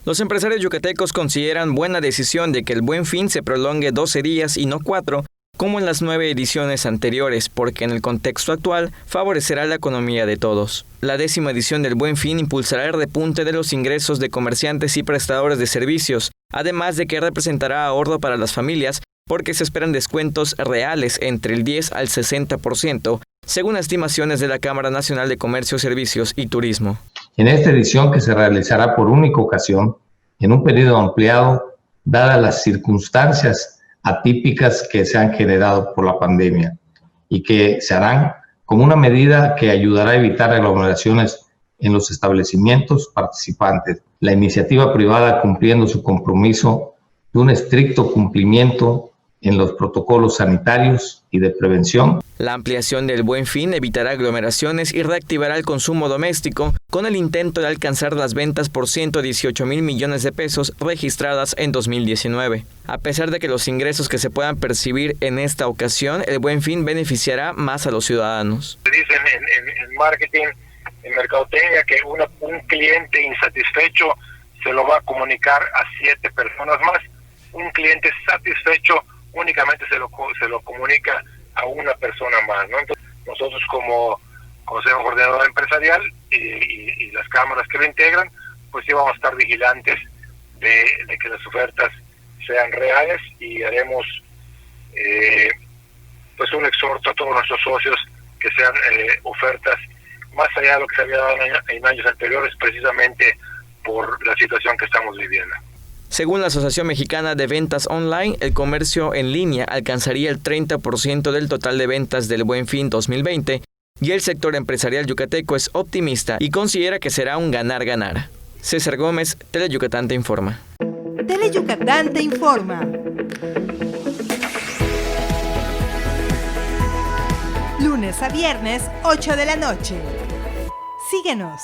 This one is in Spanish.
Los empresarios yucatecos consideran buena decisión de que el Buen Fin se prolongue 12 días y no 4, como en las 9 ediciones anteriores, porque en el contexto actual favorecerá la economía de todos. La 10ª edición del Buen Fin impulsará el repunte de los ingresos de comerciantes y prestadores de servicios, además de que representará ahorro para las familias, porque se esperan descuentos reales entre el 10 al 60%, según estimaciones de la Cámara Nacional de Comercio, Servicios y Turismo. En esta edición, que se realizará por única ocasión, en un periodo ampliado, dadas las circunstancias atípicas que se han generado por la pandemia y que se harán como una medida que ayudará a evitar aglomeraciones en los establecimientos participantes. La iniciativa privada cumpliendo su compromiso de un estricto cumplimiento en los protocolos sanitarios y de prevención. La ampliación del Buen Fin evitará aglomeraciones y reactivará el consumo doméstico con el intento de alcanzar las ventas por 118,000 millones de pesos registradas en 2019. A pesar de que los ingresos que se puedan percibir en esta ocasión, el Buen Fin beneficiará más a los ciudadanos. Dicen en marketing, en mercadotecnia, que un cliente insatisfecho se lo va a comunicar a 7 personas más. Un cliente satisfecho únicamente se lo comunica a una persona más, ¿no? Entonces, nosotros como Consejo Coordinador Empresarial y las cámaras que lo integran, pues sí vamos a estar vigilantes de que las ofertas sean reales, y haremos pues un exhorto a todos nuestros socios que sean ofertas más allá de lo que se había dado en años anteriores, precisamente por la situación que estamos viviendo. Según la Asociación Mexicana de Ventas Online, el comercio en línea alcanzaría el 30% del total de ventas del Buen Fin 2020 y el sector empresarial yucateco es optimista y considera que será un ganar-ganar. César Gómez, Teleyucatán te informa. Teleyucatán te informa. Lunes a viernes, 8 de la noche. Síguenos.